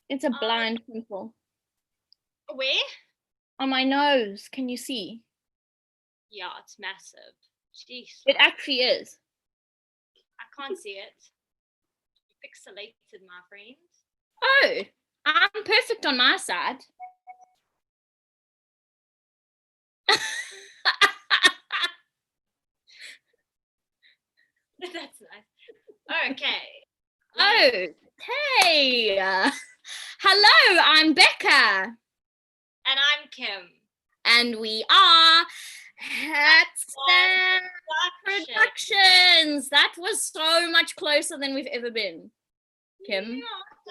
It's a blind pimple. Where? On my nose. Can you see? Yeah, it's massive. Jeez. It actually is. I can't see it. Pixelated, my friend. Oh, I'm perfect on my side. That's nice. Okay. Okay. Hello, I'm Becca. And I'm Kim. And we are Hatstand Productions. That was so much closer than we've ever been, Kim.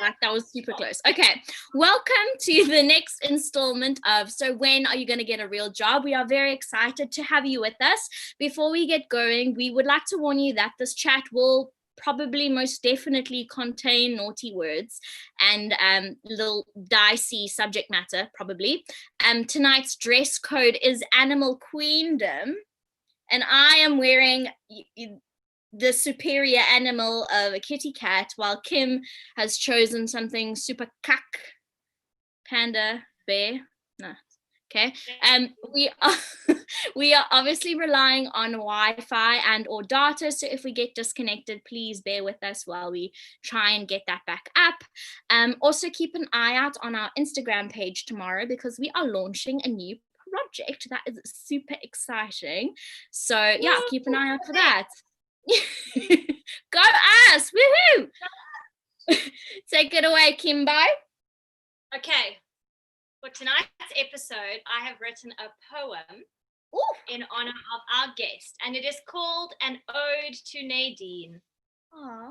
Like, that was super close. Okay, welcome to the next installment of So When Are You Going to Get a Real Job? We are very excited to have you with us. Before we get going, we would like to warn you that this chat will probably most definitely contain naughty words and little dicey subject matter, probably. Tonight's dress code is Animal Queendom, and I am wearing the superior animal of a kitty cat, while Kim has chosen something super cuck, panda, bear. No. Okay. We are obviously relying on Wi-Fi and or data, so if we get disconnected, please bear with us while we try and get that back up. Also keep an eye out on our Instagram page tomorrow, because we are launching a new project that is super exciting. So yeah, keep an eye out for that. Go us! Woohoo! Take it away, Kimbo. Okay. For tonight's episode, I have written a poem in honor of our guest, and it is called An Ode to Nadine. Aww.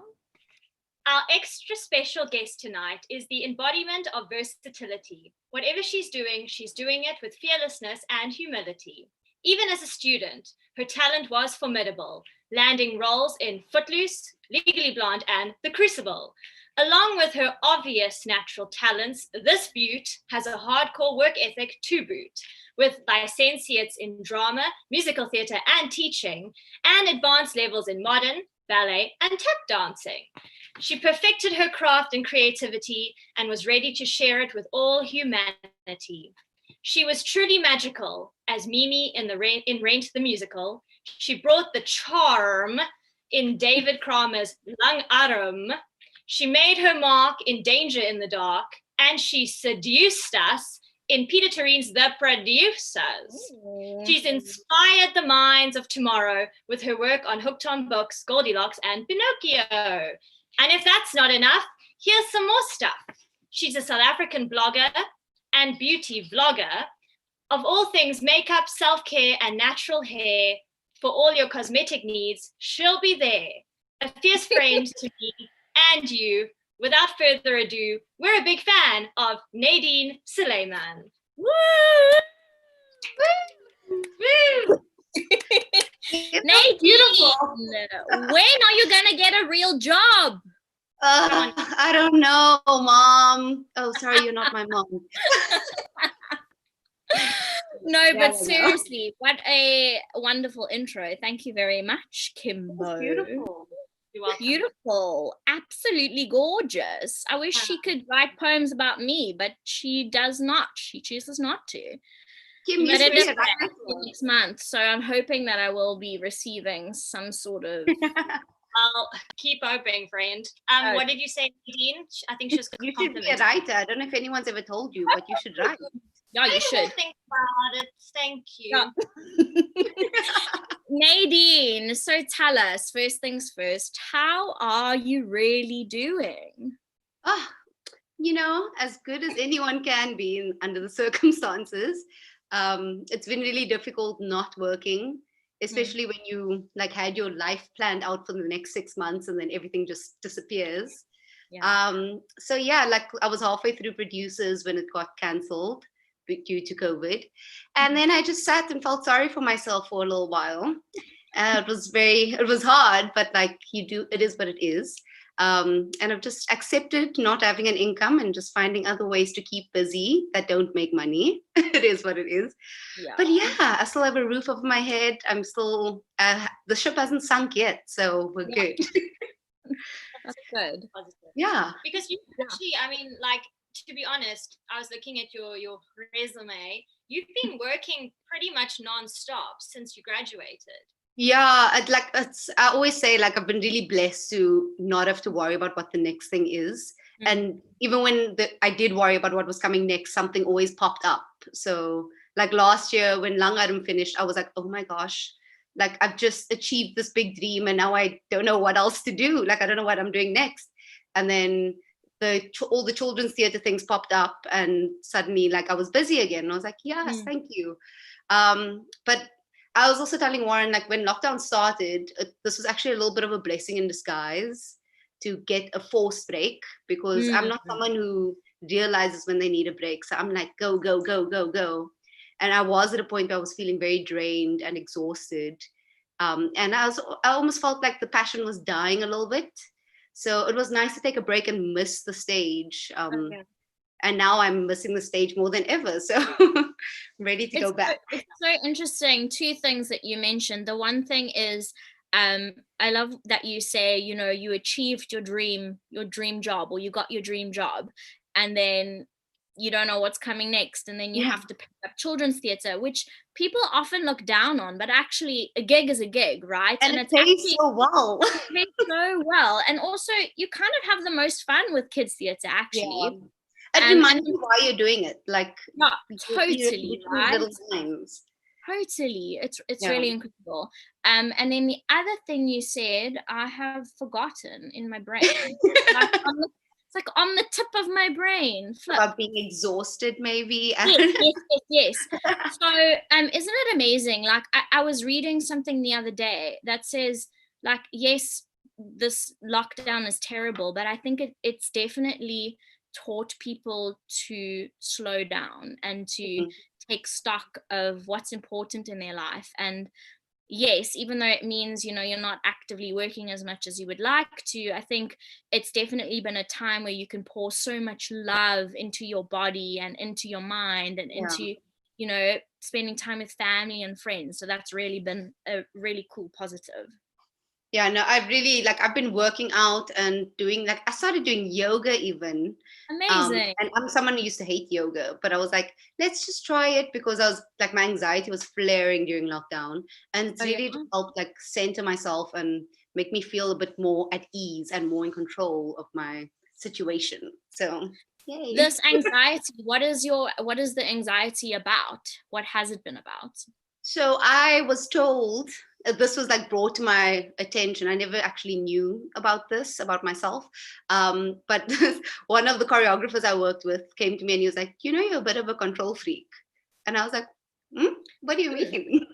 Our extra special guest tonight is the embodiment of versatility. Whatever she's doing it with fearlessness and humility. Even as a student, her talent was formidable, landing roles in Footloose, Legally Blonde, and The Crucible. Along with her obvious natural talents, this beaut has a hardcore work ethic to boot, with licentiates in drama, musical theatre, and teaching, and advanced levels in modern, ballet, and tap dancing. She perfected her craft and creativity and was ready to share it with all humanity. She was truly magical as Mimi in Rent the Musical. She brought the charm in David Kramer's Lang Arm. She made her mark in Danger in the Dark, and she seduced us in Peter Terrine's The Producers. She's inspired the minds of tomorrow with her work on Hooked on Books, Goldilocks, and Pinocchio. And if that's not enough, here's some more stuff. She's a South African blogger and beauty vlogger of all things makeup, self-care, and natural hair. For all your cosmetic needs, she'll be there. A fierce friend to me and you. Without further ado, we're a big fan of Nadine Suliaman. Woo! Woo! Nadine, beautiful. When are you gonna get a real job? I don't know, Mom. Oh, sorry, you're not my mom. No, but seriously, what a wonderful intro. Thank you very much, Kimbo. Beautiful. You're welcome. Beautiful. Absolutely gorgeous. I wish she could write poems about me, but she does not. She chooses not to. Kim, but it is next month, so I'm hoping that I will be receiving some sort of... I'll keep hoping, friend. What did you say, Nadine? I think she was You should be a writer. I don't know if anyone's ever told you, but you should write. Yeah, you should. Think about it. Thank you. Yeah. Nadine, so tell us, first things first, how are you really doing? Oh, as good as anyone can be under the circumstances. It's been really difficult not working, especially when you had your life planned out for the next 6 months and then everything just disappears. Yeah. I was halfway through Producers when it got cancelled due to COVID. And then I just sat and felt sorry for myself for a little while. It was hard, but it is what it is. And I've just accepted not having an income and just finding other ways to keep busy that don't make money. It is what it is. Yeah. But I still have a roof over my head. I'm still, the ship hasn't sunk yet, so we're good. That's good. Yeah. Because you actually, to be honest, I was looking at your resume. You've been working pretty much non-stop since you graduated. Yeah, I always say, like, I've been really blessed to not have to worry about what the next thing is. And even when I did worry about what was coming next, something always popped up. So like last year when Langarum finished, I was like, oh my gosh, like I've just achieved this big dream and now I don't know what else to do. Like, I don't know what I'm doing next. And then all the children's theater things popped up and suddenly like I was busy again. And I was like, yes, thank you. But I was also telling Warren, like when lockdown started, this was actually a little bit of a blessing in disguise to get a forced break, because I'm not someone who realizes when they need a break. So I'm like, go, go, go, go, go. And I was at a point where I was feeling very drained and exhausted. And I almost felt like the passion was dying a little bit. So it was nice to take a break and miss the stage. And now I'm missing the stage more than ever. So I'm ready to go back. It's so interesting. Two things that you mentioned. The one thing is, I love that you say, you know, you achieved your dream job, or you got your dream job, and then you don't know what's coming next, and then you have to pick up children's theatre, which people often look down on, but actually a gig is a gig, right? And it pays so well. It pays so well, and also you kind of have the most fun with kids theatre, actually. It reminds you why you're doing it, like totally, right? Little times. Totally, it's really incredible. And then the other thing you said, I have forgotten in my brain. It's like on the tip of my brain. About being exhausted, maybe. Yes. So, isn't it amazing? Like, I was reading something the other day that says, like, yes, this lockdown is terrible, but I think it's definitely taught people to slow down and to take stock of what's important in their life. And yes, even though it means, you know, you're not actively working as much as you would like to, I think it's definitely been a time where you can pour so much love into your body and into your mind and into, you know, spending time with family and friends. So that's really been a really cool positive. Yeah, no, I've been working out and doing, like, I started doing yoga even. Amazing. And I'm someone who used to hate yoga, but I was like, let's just try it, because I was like, my anxiety was flaring during lockdown. And it's really helped like center myself and make me feel a bit more at ease and more in control of my situation. So yay. This anxiety, what is the anxiety about? What has it been about? So I was told, this was like brought to my attention. I never actually knew about this, about myself. But one of the choreographers I worked with came to me and he was like, you know, you're a bit of a control freak. And I was like, what do you mean?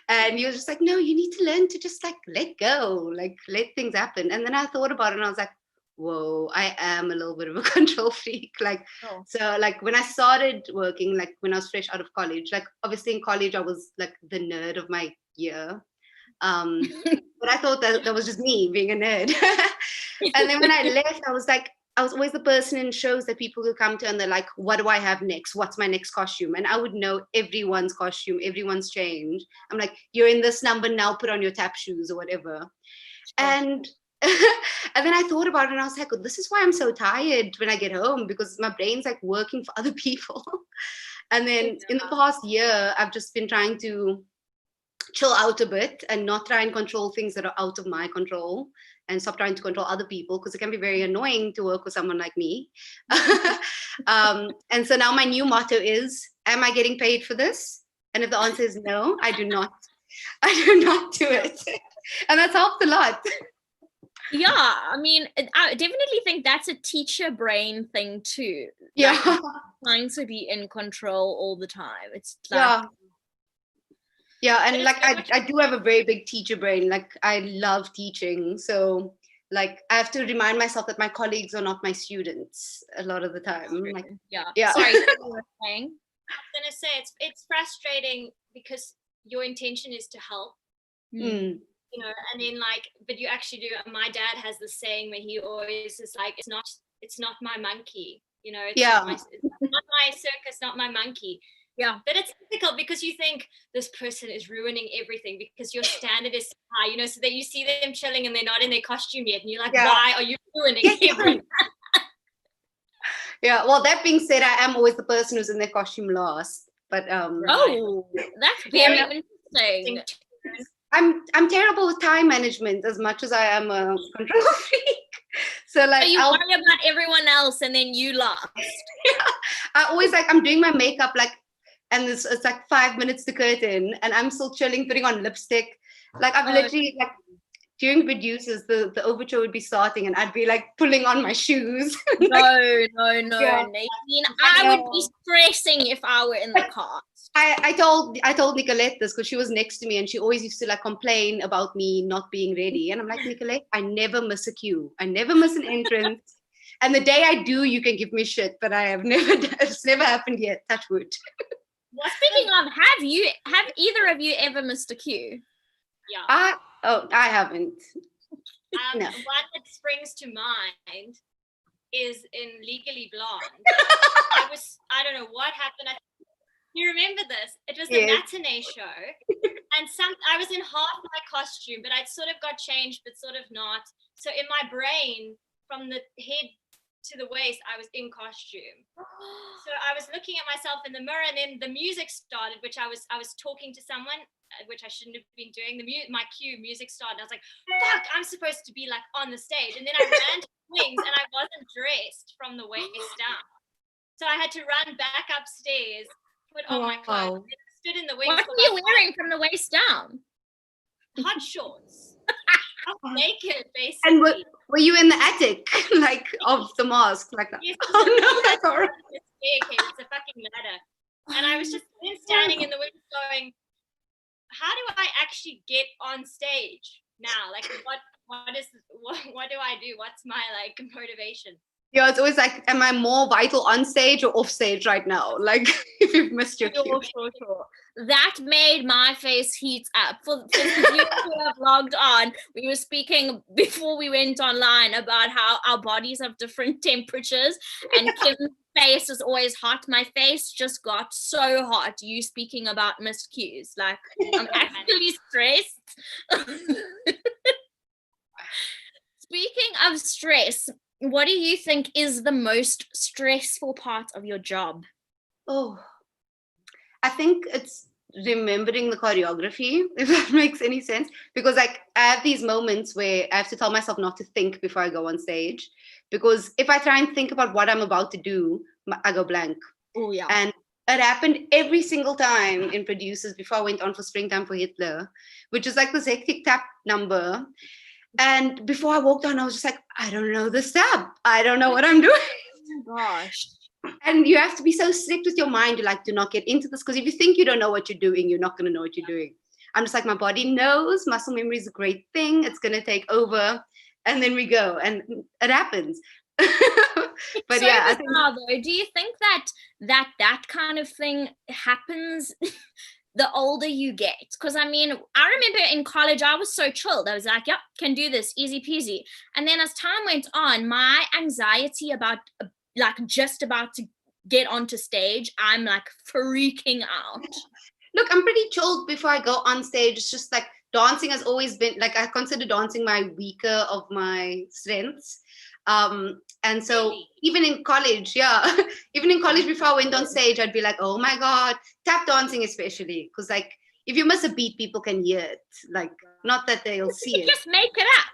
And he was just like, no, you need to learn to just like let go, like let things happen. And then I thought about it and I was like, whoa, I am a little bit of a control freak. Like, so like when I started working, like when I was fresh out of college, like obviously in college, I was like the nerd of my year. But I thought that was just me being a nerd. And then when I left, I was like, I was always the person in shows that people would come to and they're like, what do I have next? What's my next costume? And I would know everyone's costume, everyone's change. I'm like, you're in this number now, put on your tap shoes or whatever. And and then I thought about it and I was like, oh, this is why I'm so tired when I get home, because my brain's like working for other people. And then in the past year, I've just been trying to chill out a bit and not try and control things that are out of my control, and stop trying to control other people, because it can be very annoying to work with someone like me. And so now my new motto is, am I getting paid for this? And if the answer is no, I do not do it. And that's helped a lot. Yeah, I mean, I definitely think that's a teacher brain thing too. Yeah. Like, trying to be in control all the time. It's like, yeah, and like I do have a very big teacher brain. Like I love teaching. So like I have to remind myself that my colleagues are not my students a lot of the time. Like, yeah. Sorry, I was gonna say it's frustrating because your intention is to help. You know, and then like, but you actually do. My dad has this saying where he always is like, it's not my monkey, you know, it's not my circus, not my monkey. Yeah, but it's difficult because you think this person is ruining everything because your standard is high, you know, so that you see them chilling and they're not in their costume yet, and you're like, why are you ruining everything? Yeah. Well, that being said, I am always the person who's in their costume last. But Oh, that's very interesting. I'm terrible with time management as much as I am a control freak. So like So you worry about everyone else and then you last. I always I'm doing my makeup and it's like 5 minutes to curtain and I'm still chilling, putting on lipstick. Like I've literally during producers, the overture would be starting and I'd be like pulling on my shoes. No, Nadine. I would be stressing if I were in the car. I told Nicolette this because she was next to me and she always used to like complain about me not being ready. And I'm like, Nicolette, I never miss a cue. I never miss an entrance. And the day I do, you can give me shit, but it's never happened yet. Touch wood. Well, speaking of, have either of you ever missed a cue? Yeah. I haven't. No. One that springs to mind is in Legally Blonde. I don't know what happened. You remember this? It was the matinee show, and I was in half my costume, but I'd sort of got changed, but sort of not. So in my brain, from the head to the waist, I was in costume. So I was looking at myself in the mirror, and then the music started, which I was talking to someone, which I shouldn't have been doing. My cue music started. And I was like, "Fuck! I'm supposed to be like on the stage." And then I ran to the wings, and I wasn't dressed from the waist down. So I had to run back upstairs, put on my clothes, and stood in the wings. What were you wearing from the waist down? Hot shorts. Naked, basically. And were you in the attic, like, of the mosque? Like that? Yes, oh, no, that's all right. It's a fucking ladder. And I was just standing in the wings going, how do I actually get on stage now? Like, what do I do? What's my, like, motivation? Yeah, it's always like, am I more vital on stage or off stage right now? Like, if you've missed your cue. Sure. That made my face heat up. For the viewers who have logged on, we were speaking before we went online about how our bodies have different temperatures, and Kim's face is always hot. My face just got so hot. You speaking about missed cues. Like, I'm actually stressed. Speaking of stress, what do you think is the most stressful part of your job? Oh, I think it's remembering the choreography, if that makes any sense. Because like I have these moments where I have to tell myself not to think before I go on stage. Because if I try and think about what I'm about to do, I go blank. Oh yeah. And it happened every single time in producers before I went on for Springtime for Hitler, which is like this hectic tap number. And before I walked on, I was just like, I don't know the step. I don't know what I'm doing. Oh my gosh. And you have to be so strict with your mind. You're like, do not get into this. Because if you think you don't know what you're doing, you're not going to know what you're doing. I'm just like, my body knows. Muscle memory is a great thing. It's going to take over. And then we go. And it happens. But so yeah. I think, though, do you think that kind of thing happens the older you get? Because I mean, I remember in college I was so chilled. I was like, yep, can do this, easy peasy. And then as time went on, my anxiety about like just about to get onto stage, I'm like freaking out. Look, I'm pretty chilled before I go on stage. It's just like dancing has always been like, I consider dancing my weaker of my strengths. And so even in college, even in college before I went on stage, I'd be like, oh my God, tap dancing especially. Because like, if you miss a beat, people can hear it. Like, not that they'll see it. Just make it up.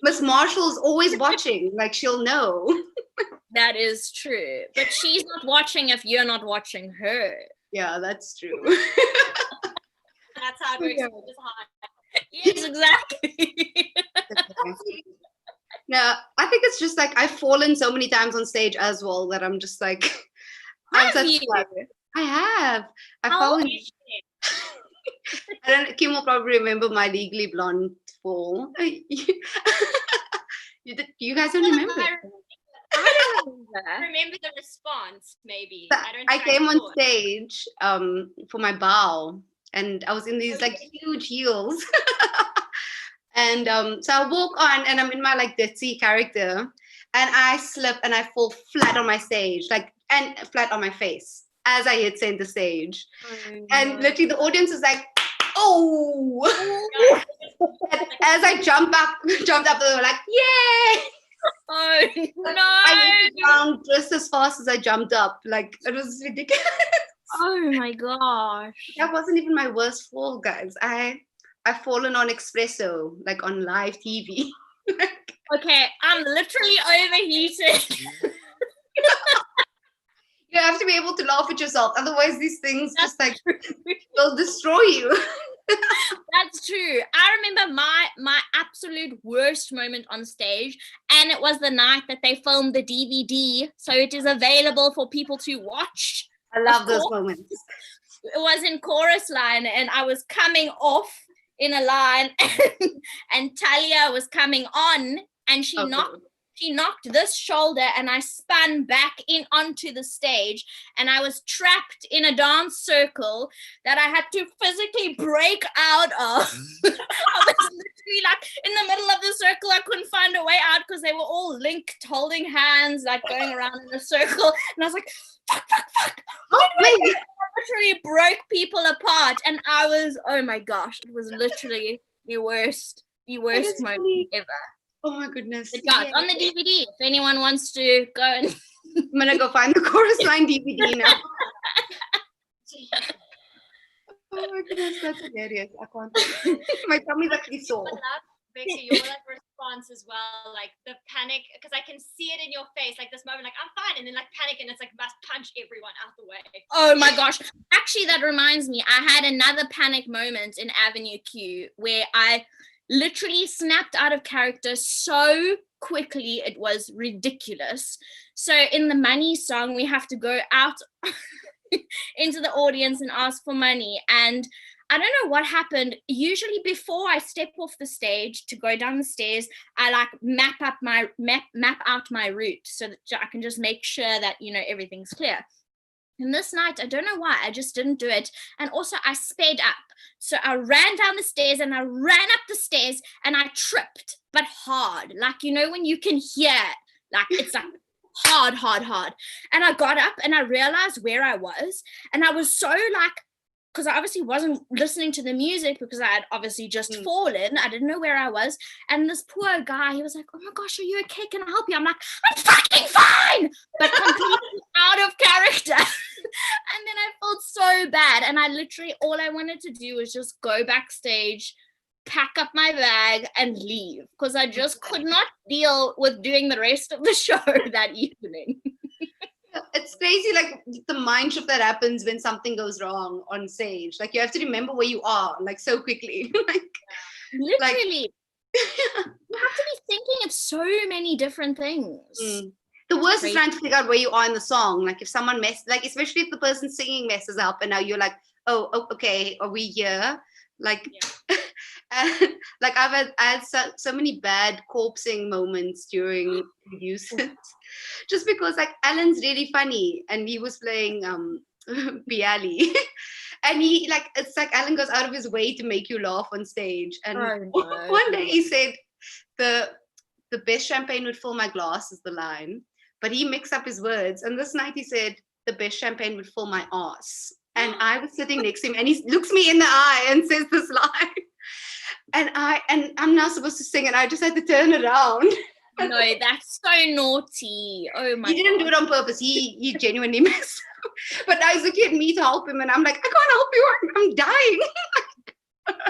Miss Marshall's always watching. Like, she'll know. That is true. But she's not watching if you're not watching her. Yeah, that's true. That's how it works. Yes, exactly. No, I think it's just like I've fallen so many times on stage as well that I'm just like, have you? I have. I've fallen. I don't. Kim will probably remember my Legally Blonde fall. You guys don't remember? I don't remember the response. Maybe I came on stage for my bow, and I was in these like huge heels. And so I walk on and I'm in my like ditzy character and I slip and I fall flat on my stage, like, and flat on my face as I hit center stage. And literally the audience is like, oh. As I jumped up, they were like, yay. Oh I went down just as fast as I jumped up. Like, it was ridiculous. Oh my gosh. That wasn't even my worst fall, guys. I've fallen on espresso, like on live TV. Okay, I'm literally overheated. You have to be able to laugh at yourself. Otherwise, these things just like will destroy you. That's true. I remember my absolute worst moment on stage, and it was the night that they filmed the DVD, so it is available for people to watch. I love those moments. It was in chorus line, and I was coming off in a line, and Talia was coming on, and she knocked this shoulder, and I spun back in onto the stage, and I was trapped in a dance circle that I had to physically break out of. I was literally like in the middle of the circle. I couldn't find a way out because they were all linked, holding hands, like going around in a circle. And I was like, fuck. Oh, wait. I literally broke people apart, and I was, oh my gosh, it was literally the worst moment ever. Oh my goodness. But yeah, it's on the DVD if anyone wants to go and I'm gonna go find the chorus line DVD now. Oh my goodness, that's hilarious. I can't. My tummy's actually sore. Becky, your like response as well, like the panic, because I can see it in your face, like this moment, like I'm fine, and then like panic, and it's like must punch everyone out the way. Oh my gosh. Actually, that reminds me, I had another panic moment in Avenue Q where I literally snapped out of character so quickly, it was ridiculous. So in the money song, we have to go out into the audience and ask for money, and I don't know what happened. Usually before I step off the stage to go down the stairs, I like map out my route so that I can just make sure that, you know, everything's clear. And this night, I don't know why, I just didn't do it. And also I sped up. So I ran down the stairs and I ran up the stairs and I tripped, but hard. Like, you know, when you can hear, like, it's like hard. And I got up and I realized where I was. And I was so like, because I obviously wasn't listening to the music because I had obviously just fallen. I didn't know where I was. And this poor guy, he was like, oh my gosh, are you okay? Can I help you? I'm like, I'm fucking fine, but completely out of character. And then I felt so bad. And I literally, all I wanted to do was just go backstage, pack up my bag and leave because I just could not deal with doing the rest of the show that evening. It's crazy, like the mind shift that happens when something goes wrong on stage. Like you have to remember where you are, like so quickly. Literally, you have to be thinking of so many different things. The worst is trying to figure out where you are in the song. Like if someone like especially if the person singing messes up, and now you're like, oh okay, are we here? Like, and like I had so many bad corpsing moments during producers, just because like Alan's really funny and he was playing Bialy, and he like it's like Alan goes out of his way to make you laugh on stage. And one day he said the best champagne would fill my glass is the line, but he mixed up his words, and this night he said the best champagne would fill my ass. And I was sitting next to him and he looks me in the eye and says this line. And I'm now supposed to sing and I just had to turn around. No, that's so naughty. Oh my He didn't do it on purpose. He genuinely messed up. But now he's looking at me to help him and I'm like, I can't help you. I'm dying.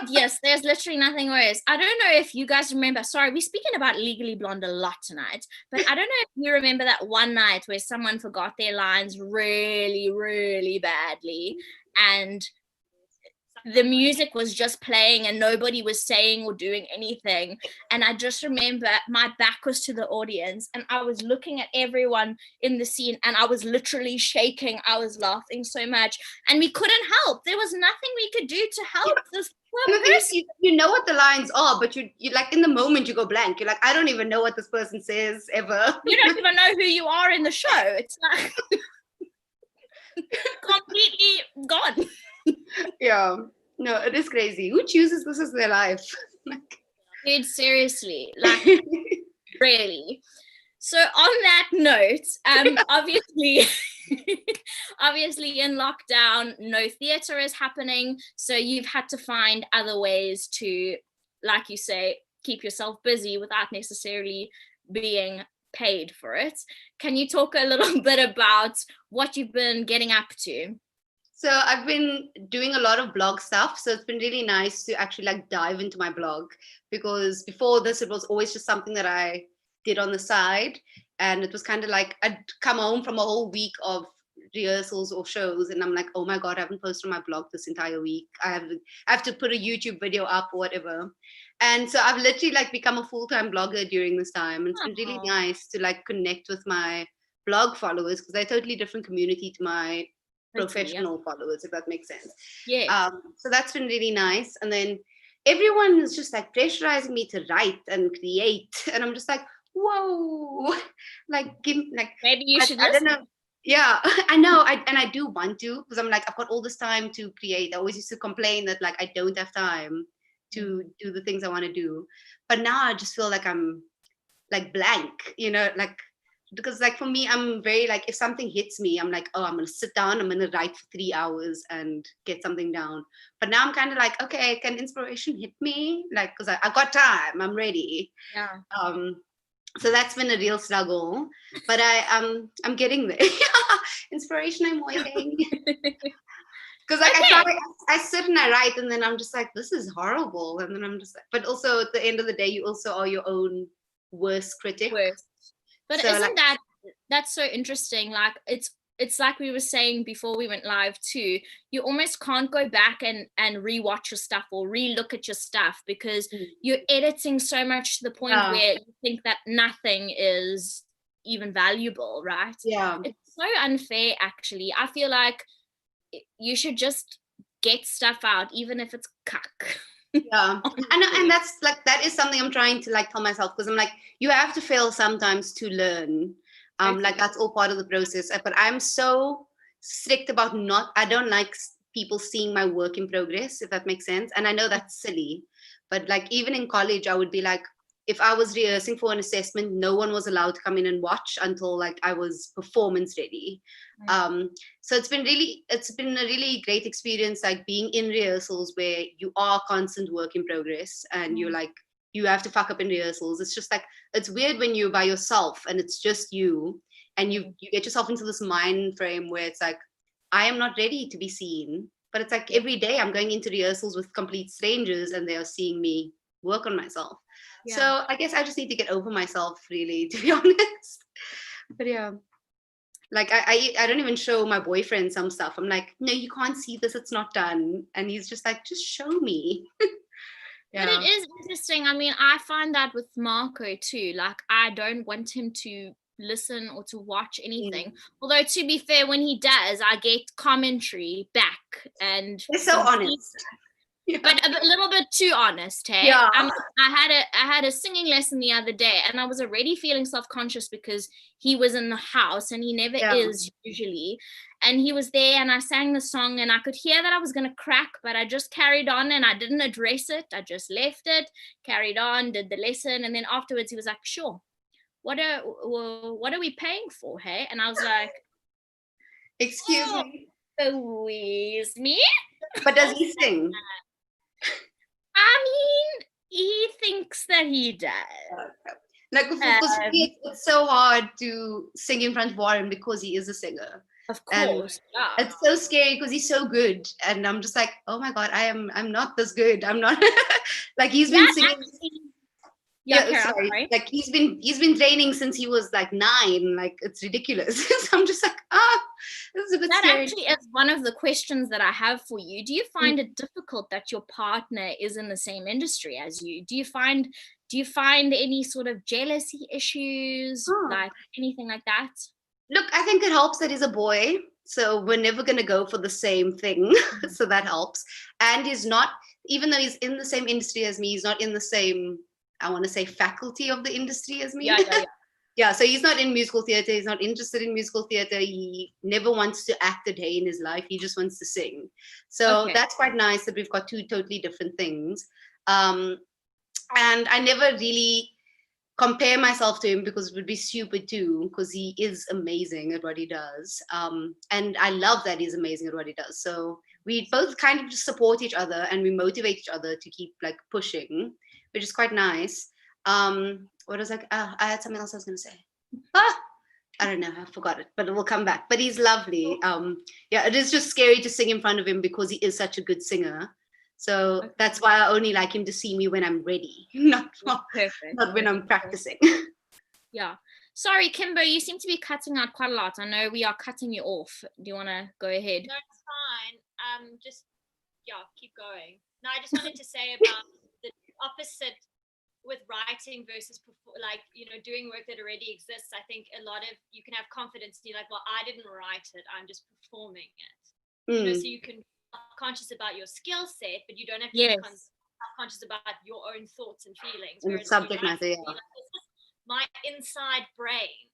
Yes, there's literally nothing worse. I don't know if you guys remember, sorry, we're speaking about Legally Blonde a lot tonight, but I don't know if you remember that one night where someone forgot their lines really, really badly, and the music was just playing and nobody was saying or doing anything. And I just remember my back was to the audience and I was looking at everyone in the scene and I was literally shaking. I was laughing so much and we couldn't help. There was nothing we could do to help this poor person. You know what the lines are, but you like in the moment you go blank. You're like, I don't even know what this person says ever. You don't even know who you are in the show. It's like completely gone. Yeah. No, it is crazy. Who chooses this as their life? Dude, seriously, like really. So on that note, obviously in lockdown, no theatre is happening. So you've had to find other ways to, like you say, keep yourself busy without necessarily being paid for it. Can you talk a little bit about what you've been getting up to? So I've been doing a lot of blog stuff. So it's been really nice to actually like dive into my blog, because before this, it was always just something that I did on the side. And it was kind of like I'd come home from a whole week of rehearsals or shows, and I'm like, oh my God, I haven't posted on my blog this entire week. I have to put a YouTube video up or whatever. And so I've literally like become a full-time blogger during this time. And it's been really nice to like connect with my blog followers, because they're a totally different community to my professional followers, if that makes sense. Yeah. So that's been really nice. And then everyone is just like pressurizing me to write and create, and I'm just like, whoa, like maybe you should I listen. don't know. Yeah, I know. I do want to, because I'm like, I've got all this time to create. I always used to complain that like I don't have time to do the things I want to do, but now I just feel like I'm like blank, like, because like for me, I'm very like, if something hits me, I'm like, oh, I'm gonna sit down, I'm gonna write for 3 hours and get something down. But now I'm kind of like, okay, can inspiration hit me? Like, because I got time, I'm ready. Yeah. So that's been a real struggle, but I'm getting there. Inspiration, I'm waiting. Because like I sit and I write, and then I'm just like, this is horrible, and then I'm just like, but also at the end of the day, you also are your own worst critic. But so, isn't like, that's so interesting? Like it's like we were saying before we went live too, you almost can't go back and rewatch your stuff or re-look at your stuff, because you're editing so much to the point where you think that nothing is even valuable, right? Yeah. It's so unfair, actually. I feel like you should just get stuff out, even if it's cuck. Yeah. And that's like, that is something I'm trying to like tell myself, because I'm like, you have to fail sometimes to learn. Like that's all part of the process. But I'm so strict about I don't like people seeing my work in progress, if that makes sense. And I know that's silly, but like even in college, I would be like, if I was rehearsing for an assessment, no one was allowed to come in and watch until like I was performance ready. So it's been a really great experience, like being in rehearsals where you are constant work in progress, and you're like, you have to fuck up in rehearsals. It's just like, it's weird when you're by yourself and it's just you, and you get yourself into this mind frame where it's like, I am not ready to be seen. But it's like every day I'm going into rehearsals with complete strangers, and they are seeing me work on myself. Yeah. So I guess I just need to get over myself, really, to be honest. But yeah, like I don't even show my boyfriend some stuff. I'm like, no, you can't see this, it's not done. And he's just like, just show me. Yeah. But it is interesting. I mean, I find that with Marco too. Like, I don't want him to listen or to watch anything. Although, to be fair, when he does, I get commentary back, and they're so honest. Yeah. But a little bit too honest, hey? Yeah. I had a singing lesson the other day, and I was already feeling self-conscious because he was in the house, and he never is usually. And he was there, and I sang the song, and I could hear that I was going to crack, but I just carried on, and I didn't address it. I just left it, carried on, did the lesson, and then afterwards he was like, sure, what are we paying for, hey? And I was like, excuse me? But does he sing? I mean, he thinks that he does. Like, because it's so hard to sing in front of Warren because he is a singer. Of course, It's so scary because he's so good, and I'm just like, oh my God, I'm not this good. I'm not like he's been singing. Sorry. Like he's been training since he was like 9. Like it's ridiculous. So I'm just like, this is a bit scary. That actually is one of the questions that I have for you. Do you find it difficult that your partner is in the same industry as you? Do you find any sort of jealousy issues, like anything like that? Look, I think it helps that he's a boy, so we're never going to go for the same thing. So that helps. And he's not, even though he's in the same industry as me, he's not in the same, I want to say, faculty of the industry as me. Yeah, so he's not in musical theater. He's not interested in musical theater. He never wants to act a day in his life. He just wants to sing. So that's quite nice that we've got 2 totally different things. And I never really compare myself to him because it would be stupid too, because he is amazing at what he does. And I love that he's amazing at what he does. So we both kind of just support each other, and we motivate each other to keep like pushing, which is quite nice. What was I had something else I was going to say. I don't know, I forgot it, but it will come back. But he's lovely. Yeah, it is just scary to sing in front of him because he is such a good singer. So that's why I only like him to see me when I'm ready, not when I'm practicing. Yeah. Sorry, Kimber, you seem to be cutting out quite a lot. I know we are cutting you off. Do you want to go ahead? No, it's fine. Keep going. No, I just wanted to say about the opposite with writing versus doing work that already exists. I think you can have confidence. You're like, well, I didn't write it. I'm just performing it. So you can be conscious about your skill set, but you don't have to be conscious about your own thoughts and feelings. And subject matter, yeah. This is my inside brain.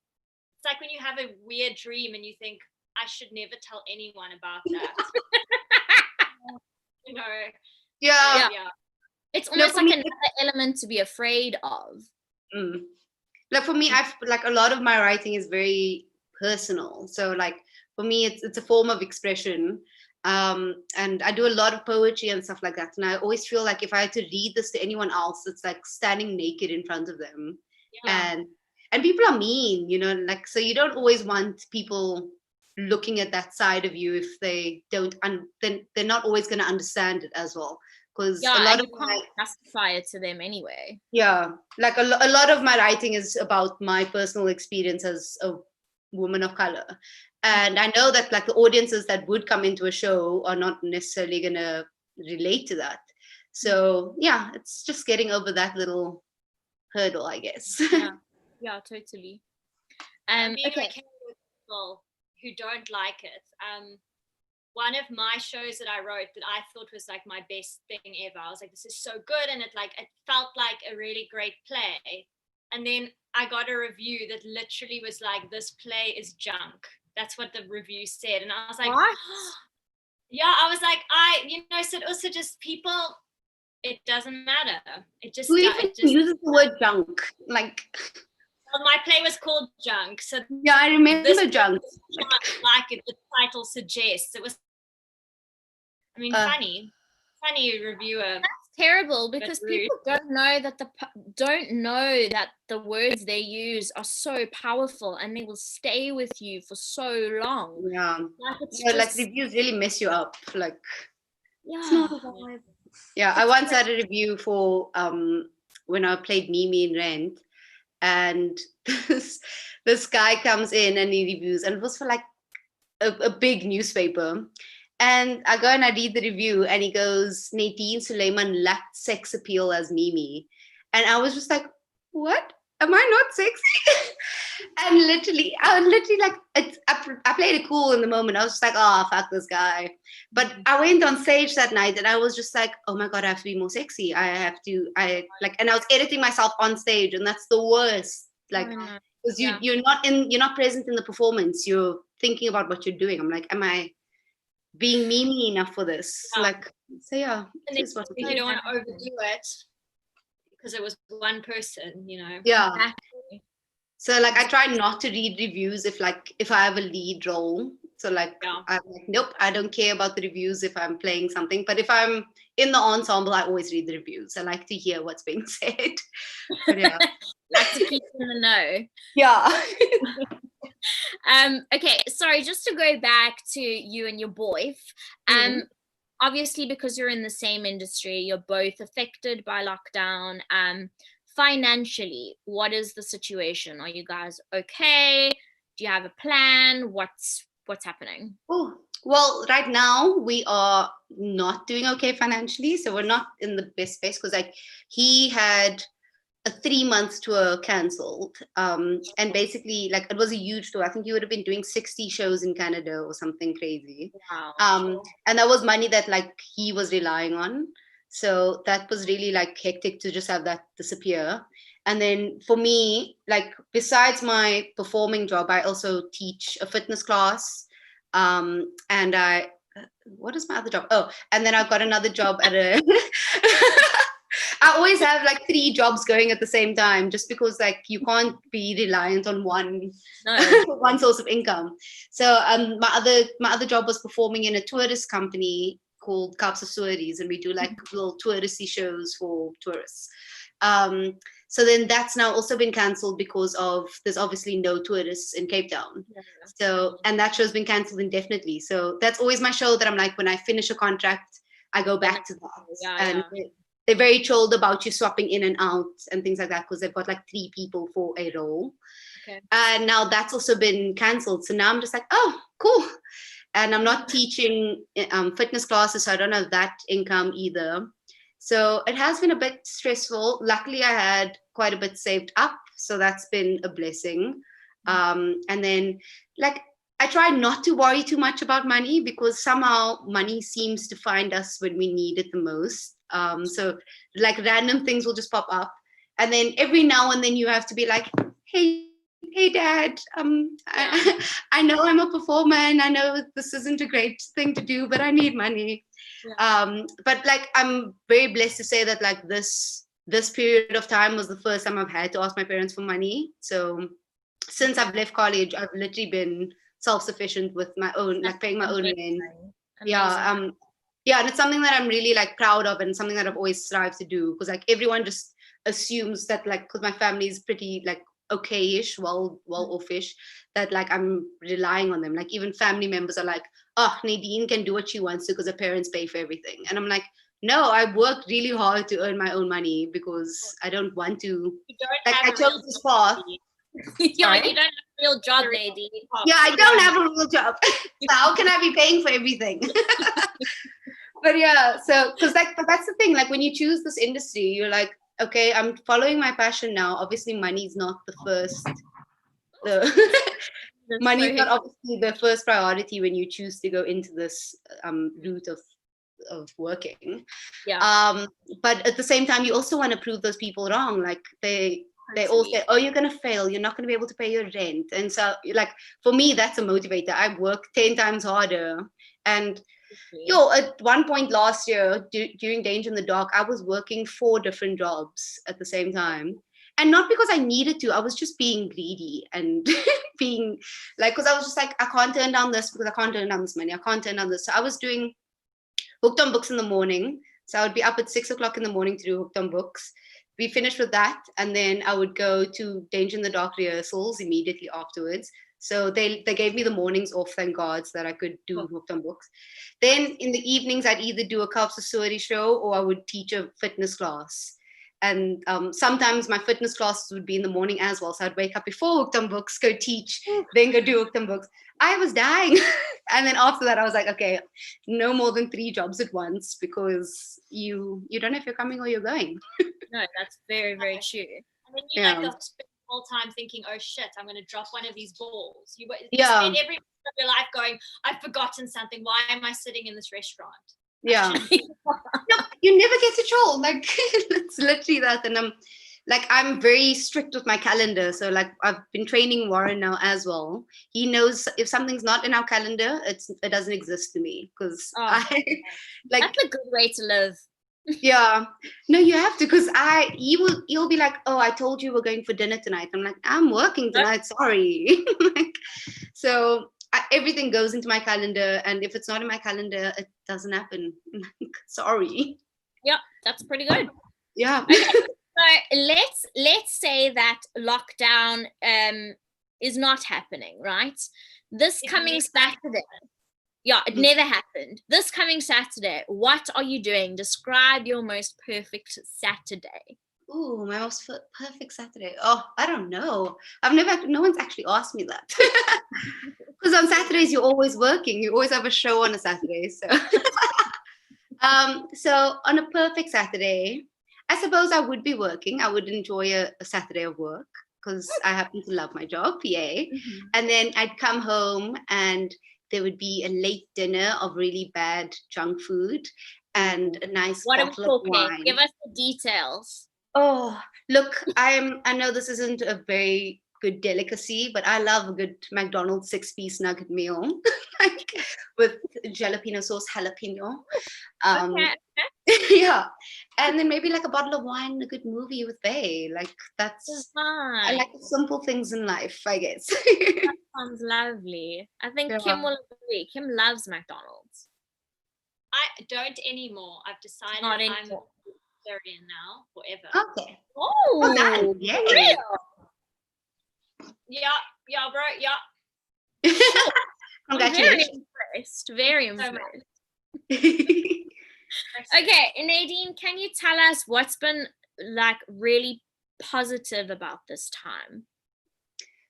It's like when you have a weird dream and you think, I should never tell anyone about that. Yeah. It's almost like another element to be afraid of. Like for me, I've like a lot of my writing is very personal. So like for me, it's a form of expression. And I do a lot of poetry and stuff like that. And I always feel like if I had to read this to anyone else, it's like standing naked in front of them. Yeah. And people are mean, like, so you don't always want people looking at that side of you if they don't, then they're not always going to understand it as well. Because a lot of can't justify it to them anyway. Yeah, like a lot of my writing is about my personal experience as a woman of color. And I know that like the audiences that would come into a show are not necessarily going to relate to that. So yeah, it's just getting over that little hurdle, I guess. Yeah, totally. Being okay with people who don't like it. One of my shows that I wrote that I thought was like my best thing ever. I was like, this is so good. And it felt like a really great play. And then I got a review that literally was like, this play is junk. That's what the review said. And I was like, what? Yeah, I was like, so it also just people, it doesn't matter. It just, who even uses the word junk? Like, well, my play was called Junk. So yeah, I remember Junk. Like it, the title suggests. It was, funny reviewer. That's terrible because people don't know that the words they use are so powerful and they will stay with you for so long. Yeah, like reviews really mess you up. Like, it's not a vibe. Yeah, I once had a review for when I played Mimi in Rent. And this guy comes in and he reviews, and it was for like a big newspaper. And I go and I read the review, and he goes, Nadine Suliaman lacked sex appeal as Mimi. And I was just like, what? Am I not sexy? And I literally like, I played it cool in the moment. I was just like, oh, fuck this guy. But I went on stage that night and I was just like, oh my God, I have to be more sexy. And I was editing myself on stage, and that's the worst. Like, because you're not present in the performance. You're thinking about what you're doing. I'm like, am I being Mimi enough for this? Yeah. Like, so yeah. And you don't want to overdo it because it was one person, Yeah. Exactly. So like I try not to read reviews if I have a lead role. So like I'm like, nope, I don't care about the reviews if I'm playing something. But if I'm in the ensemble, I always read the reviews. I like to hear what's being said. But yeah. Like to keep in the know. Yeah. Okay, sorry, just to go back to you and your boy. Obviously, because you're in the same industry, you're both affected by lockdown. Financially, what is the situation? Are you guys okay? Do you have a plan? What's happening? Oh, well, right now we are not doing okay financially, so we're not in the best space because like he had a 3-month tour cancelled, and basically like it was a huge tour. I think he would have been doing 60 shows in Canada or something crazy. Wow. And that was money that like he was relying on. So that was really like hectic to just have that disappear. And then for me, like besides my performing job, I also teach a fitness class. And what is my other job? Oh, and then I've got another job at a I always have like 3 jobs going at the same time, just because like you can't be reliant on one source of income. So my other job was performing in a tourist company called Kaapse Stories, and we do like little touristy shows for tourists. So then that's now also been cancelled because of there's obviously no tourists in Cape Town. So, and that show's been cancelled indefinitely. So that's always my show that I'm like, when I finish a contract, I go back to that. And they're very chilled about you swapping in and out and things like that, because they've got like 3 people for a role. And now that's also been cancelled. So now I'm just like, oh, cool. And I'm not teaching fitness classes, so I don't have that income either. So it has been a bit stressful. Luckily, I had quite a bit saved up, so that's been a blessing. And then, like, I try not to worry too much about money, because somehow money seems to find us when we need it the most. So, like, random things will just pop up. And then every now and then you have to be like, hey dad, I know I'm a performer and I know this isn't a great thing to do, but I need money. But like, I'm very blessed to say that like this period of time was the first time I've had to ask my parents for money. So since I've left college, I've literally been self-sufficient with my own, like paying my own rent. And it's something that I'm really like proud of, and something that I've always strived to do, because like everyone just assumes that, like, because my family is pretty like okay-ish, well offish, that like I'm relying on them. Like even family members are like, oh, Nadine can do what she wants to because her parents pay for everything. And I'm like, no, I worked really hard to earn my own money because I don't want to. Like, I chose this path. You don't have a real job, Nadine. Yeah, I don't have a real job. So how can I be paying for everything? But yeah, so because that's the thing. Like when you choose this industry, you're like, okay, I'm following my passion now. Obviously, money is not the first. Money is not obviously the first priority when you choose to go into this route of working. But at the same time, you also want to prove those people wrong. Like they all say, oh, you're gonna fail. You're not gonna be able to pay your rent. And so, like for me, that's a motivator. I work 10 times harder. And at one point last year, during Danger in the Dark, I was working 4 different jobs at the same time. And not because I needed to, I was just being greedy and being like, because I was just like, I can't turn down this because I can't turn down this money. I can't turn down this. So I was doing Hooked on Books in the morning. So I would be up at 6 o'clock in the morning to do Hooked on Books. We finished with that. And then I would go to Danger in the Dark rehearsals immediately afterwards. So they gave me the mornings off, thank God, so that I could do Hooked on Books. Then in the evenings, I'd either do a Kaapse show or I would teach a fitness class. And sometimes my fitness classes would be in the morning as well. So I'd wake up before Hooked on Books, go teach, then go do Hooked on Books. I was dying. And then after that, I was like, okay, no more than 3 jobs at once, because you don't know if you're coming or you're going. No, that's very, very true. And then you like spend the whole time thinking, oh shit, I'm going to drop one of these balls. You spend every minute of your life going, I've forgotten something. Why am I sitting in this restaurant? Yeah. No, you never get to chill. Like it's literally that. And I'm very strict with my calendar. So like I've been training Warren now as well. He knows if something's not in our calendar, it doesn't exist to me, because that's a good way to live. Yeah, no, you have to, because he'll be like, oh, I told you we're going for dinner tonight. I'm like, I'm working tonight, sorry. So everything goes into my calendar, and if it's not in my calendar, it doesn't happen. Sorry. Yeah, that's pretty good. Yeah. Okay, so let's say that lockdown is not happening, right? This coming Saturday. Yeah, it never happened. This coming Saturday, what are you doing? Describe your most perfect Saturday. Ooh, my most perfect Saturday. Oh, I don't know. No one's actually asked me that. Because on Saturdays, you're always working. You always have a show on a Saturday. So, so on a perfect Saturday, I suppose I would be working. I would enjoy a Saturday of work, because I happen to love my job. Yay. Mm-hmm. And then I'd come home and there would be a late dinner of really bad junk food and a nice bottle of wine. Give us the details. Oh, look, I know this isn't a very good delicacy, but I love a good McDonald's 6-piece nugget meal with jalapeno sauce, jalapeno. Yeah, and then maybe like a bottle of wine and a good movie with Faye. Like that's fine. I like the simple things in life, I guess. That sounds lovely. I think Kim will agree. Kim loves McDonald's. I don't anymore. I've decided vegetarian now forever. Okay. Oh, Well done. Yay. real. Yeah, bro. Yeah. I'm very Congratulations. impressed. Very So much. impressed. Okay, Nadine, can you tell us what's been like really positive about this time?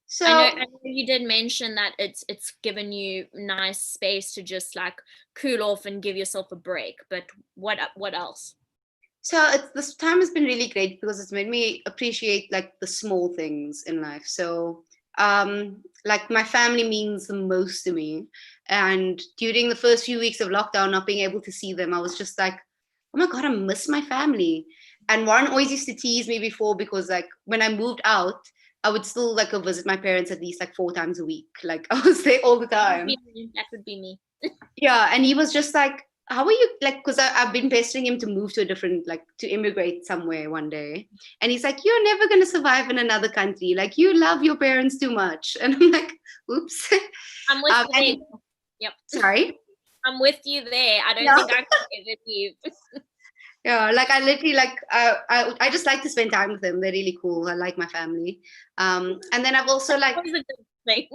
So I know you did mention that it's given you nice space to just like cool off and give yourself a break, but what else? this time has been really great because it's made me appreciate like the small things in life. So like my family means the most to me. And during the first few weeks of lockdown, not being able to see them, I was just like, oh my God, I miss my family. And Warren always used to tease me before because like when I moved out, I would still like go visit my parents at least like 4 times a week. Like I was there all the time. That would be me. Yeah, and he was just like, how are you, like, because I've been pestering him to move to a different, like, to immigrate somewhere one day. And he's like, you're never going to survive in another country. Like, you love your parents too much. And I'm like, oops. I'm with you there. Yep. Sorry? I'm with you there. I don't No. think I could ever leave. Yeah, like I literally like I just like to spend time with them. They're really cool. I like my family. And then I've also like That was a good thing.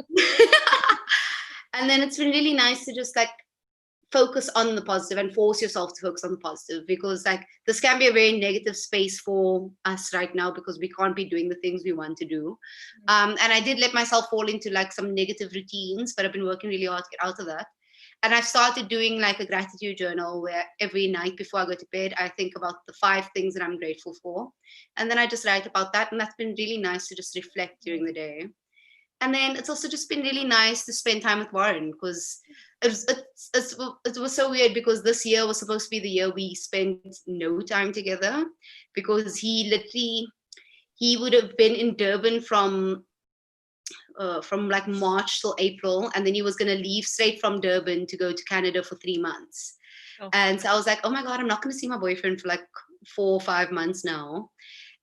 and then it's been really nice to just like focus on the positive and force yourself to focus on the positive, because like this can be a very negative space for us right now because we can't be doing the things we want to do. And I did let myself fall into like some negative routines, but I've been working really hard to get out of that. And I've started doing like a gratitude journal where every night before I go to bed, I think about the 5 things that I'm grateful for. And then I just write about that. And that's been really nice to just reflect during the day. And then it's also just been really nice to spend time with Warren, because it was so weird because this year was supposed to be the year we spent no time together, because he would have been in Durban from like March till April, and then he was going to leave straight from Durban to go to Canada for 3 months. Oh. And so I was like, oh my God, I'm not going to see my boyfriend for like 4 or 5 months now.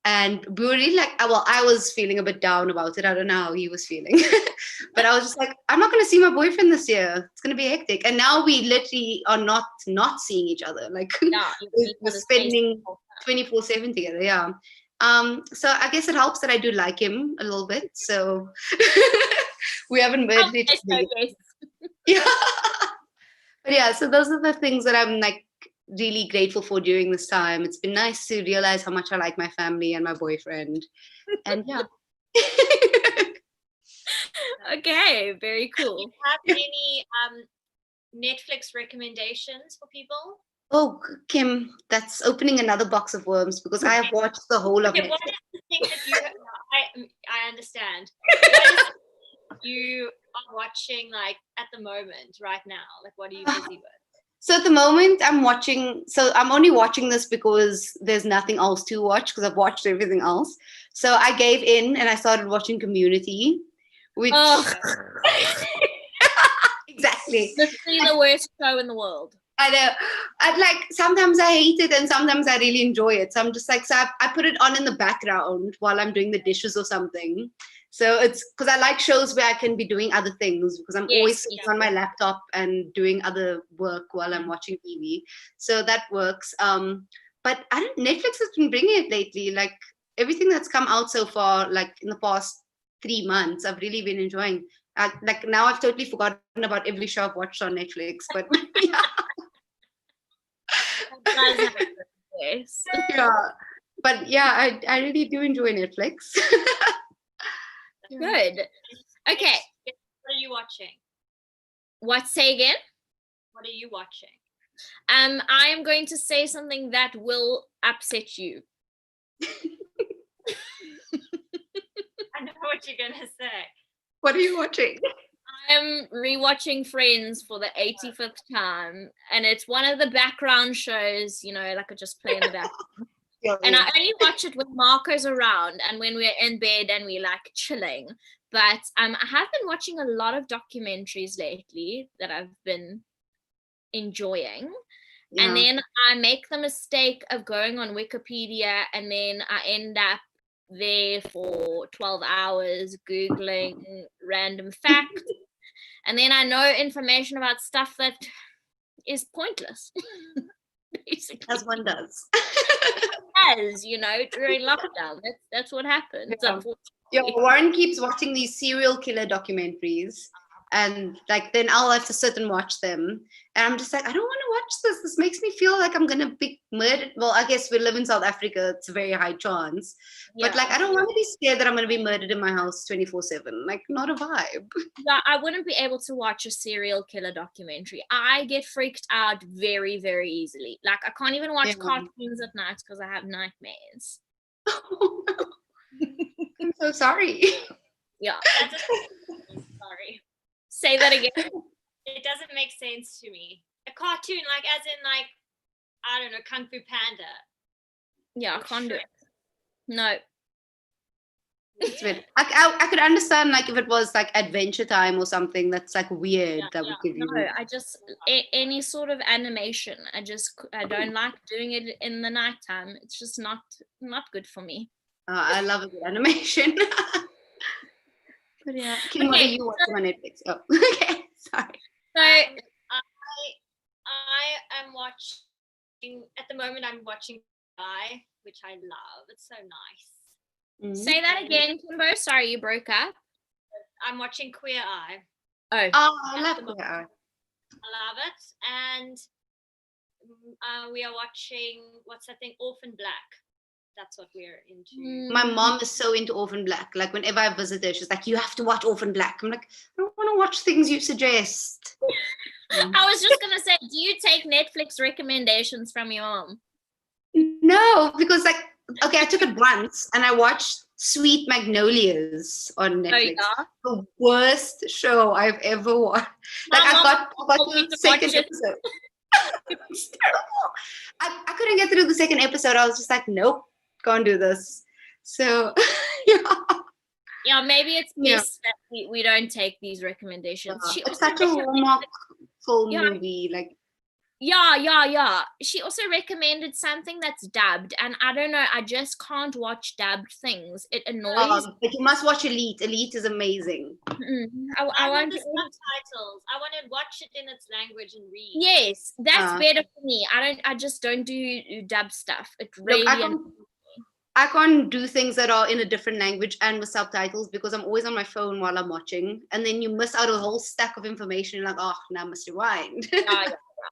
And we were really like, well, I was feeling a bit down about it. I don't know how he was feeling. But I was just like, I'm not going to see my boyfriend this year. It's going to be hectic. And now we literally are not seeing each other. Like, yeah, we're spending 24/7 together. Yeah. So I guess it helps that I do like him a little bit. So we haven't murdered each other. Yeah. But yeah, so those are the things that I'm like really grateful for during this time. It's been nice to realize how much I like my family and my boyfriend. And yeah. Okay, very cool. Do you have any Netflix recommendations for people? Oh, Kim, that's opening another box of worms, because I have watched the whole of it. What is the thing that you I understand. What is you are watching like at the moment right now? Like, what are you busy with? So at the moment I'm only watching this because there's nothing else to watch, because I've watched everything else. So I gave in and I started watching Community, which exactly. Literally the worst show in the world. I know. I like, sometimes I hate it and sometimes I really enjoy it. So I'm just like, so I put it on in the background while I'm doing the dishes or something. So it's because I like shows where I can be doing other things, because I'm always sitting on my laptop and doing other work while I'm watching TV. So that works. But Netflix has been bringing it lately. Like everything that's come out so far, like in the past 3 months, I've really been enjoying. Like now I've totally forgotten about every show I've watched on Netflix. But yeah. Yeah. But yeah, I really do enjoy Netflix. Good. Okay. What are you watching? What? Say again? What are you watching? I am going to say something that will upset you. I know what you're gonna say. What are you watching? I'm rewatching Friends for the 85th time, and it's one of the background shows, you know, like I just play in the background. And I only watch it when Marco's around and when we're in bed and we're like chilling. But I have been watching a lot of documentaries lately that I've been enjoying. Yeah. And then I make the mistake of going on Wikipedia, and then I end up there for 12 hours Googling random facts. And then I know information about stuff that is pointless. Basically. As one does. As during lockdown, that's what happens. Yeah. Warren keeps watching these serial killer documentaries, and like then I'll have to sit and watch them, and I'm just like, I don't want to watch this. This makes me feel like I'm gonna be murdered. Well, I guess we live in South Africa; it's a very high chance. But like, I don't want to be scared that I'm gonna be murdered in my house 24/7. Like, not a vibe. Yeah, I wouldn't be able to watch a serial killer documentary. I get freaked out very, very easily. Like, I can't even watch cartoons at night because I have nightmares. I'm so sorry. Yeah. Sorry. Say that again. It doesn't make sense to me. A cartoon, like as in like, I don't know, Kung Fu Panda. Yeah, I can't do it. No. It's weird. I could understand like if it was like Adventure Time or something that's like weird that would give you. No, I just any sort of animation. I don't like doing it in the nighttime. It's just not good for me. I love a good animation. But yeah, Kim, what are you watching on Netflix? Oh, okay, sorry. So I am watching at the moment. I'm watching Guy, which I love. It's so nice. Say that again, Kimbo. Sorry, you broke up. I'm watching Queer Eye. Oh, I love Queer Eye. I love it. And we are watching, what's that thing? Orphan Black. That's what we're into. My mom is so into Orphan Black. Like whenever I visit her, she's like, you have to watch Orphan Black. I'm like, I don't want to watch things you suggest. I was just going to say, do you take Netflix recommendations from your mom? No, because like, okay, I took it once and I watched Sweet Magnolias on Netflix. Oh, yeah? The worst show I've ever watched. Like I got to the second episode. It's terrible. I couldn't get through the second episode. I was just like, nope, can't do this. So yeah, maybe it's best that we don't take these recommendations. It's such a Hallmark full movie. Like Yeah. She also recommended something that's dubbed, and I don't know, I just can't watch dubbed things. It annoys me. But you must watch Elite. Elite is amazing. I want the subtitles. I want to watch it in its language and read. Yes, that's better for me. I just don't do dub stuff. It really I can't do things that are in a different language and with subtitles because I'm always on my phone while I'm watching, and then you miss out a whole stack of information. You're like, oh, now I must rewind.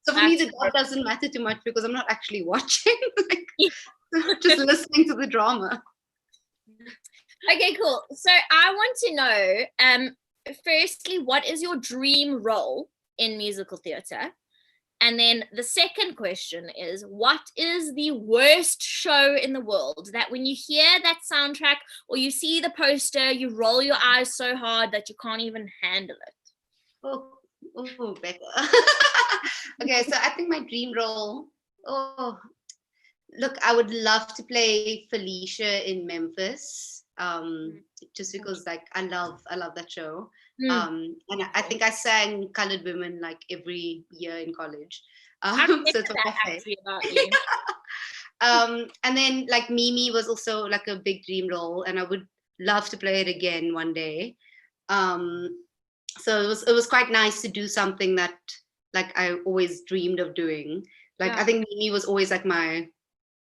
So for me, the dub doesn't matter too much because I'm not actually watching. Just listening to the drama. Okay, cool. So I want to know, firstly, what is your dream role in musical theatre? And then the second question is, what is the worst show in the world that when you hear that soundtrack or you see the poster, you roll your eyes so hard that you can't even handle it? Oh, Becca. Okay, so I think my dream role, look, I would love to play Felicia in Memphis, just because like I love that show. And I think I sang Colored Women like every year in college. So it's about you. And then like Mimi was also like a big dream role, and I would love to play it again one day. So it was quite nice to do something that like I always dreamed of doing. Like I think Mimi was always like my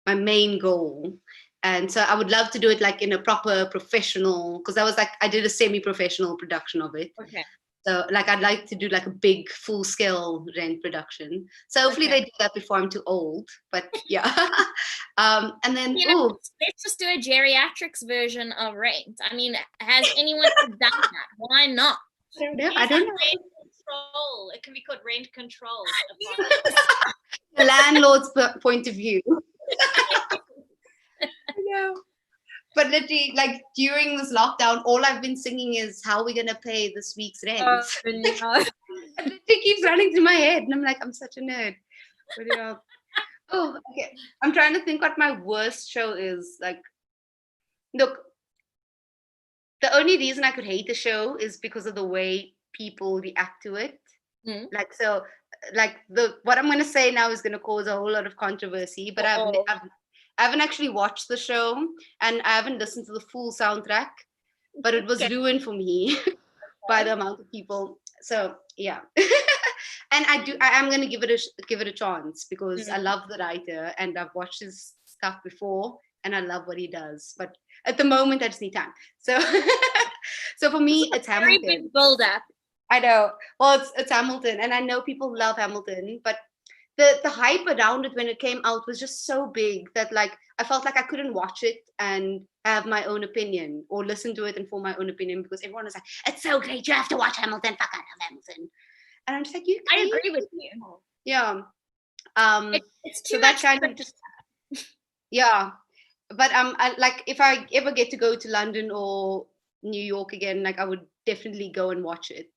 main goal. And so I would love to do it like in a proper professional, because I was like, I did a semi-professional production of it. Okay. So like I'd like to do like a big full-scale Rent production. So hopefully they do that before I'm too old. But yeah. And then let's just do a geriatrics version of Rent. I mean, has anyone done that? Why not? I don't know. Rent control. It can be called rent control. The landlord's point of view. know. But literally, like during this lockdown, all I've been singing is how we're gonna pay this week's rent. No. It literally keeps running through my head, and I'm like, I'm such a nerd. But yeah. Oh, okay. I'm trying to think what my worst show is. Like, look, the only reason I could hate the show is because of the way people react to it. Mm. Like, so, like what I'm gonna say now is gonna cause a whole lot of controversy. But I haven't actually watched the show, and I haven't listened to the full soundtrack. But it was ruined for me by the amount of people. So yeah. And I am gonna give it a chance because I love the writer and I've watched his stuff before, and I love what he does. But at the moment, I just need time. So, so for me, it's Very Hamilton. big build up. I know. Well, it's Hamilton, and I know people love Hamilton, but the hype around it when it came out was just so big that like I felt like I couldn't watch it and have my own opinion or listen to it and form my own opinion because everyone was like, "It's so great, you have to watch Hamilton. Fuck, I love Hamilton." And I'm just like, I agree with you. Yeah. It's too so much. that kind of just yeah. But I, like if I ever get to go to London or New York again, like I would definitely go and watch it.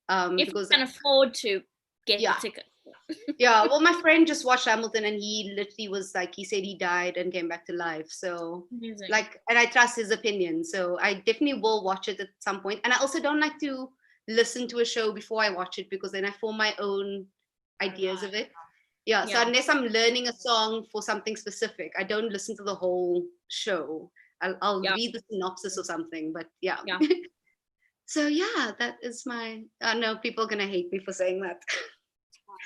If Because you can afford to get the ticket. Yeah, well, my friend just watched Hamilton and he literally was like, he said he died and came back to life. So Amazing. like, and I trust his opinion. So I definitely will watch it at some point. And I also don't like to listen to a show before I watch it because then I form my own ideas of it. Yeah, so unless I'm learning a song for something specific, I don't listen to the whole show. I'll read the synopsis or something, but yeah. So yeah, that is my, I know people are going to hate me for saying that.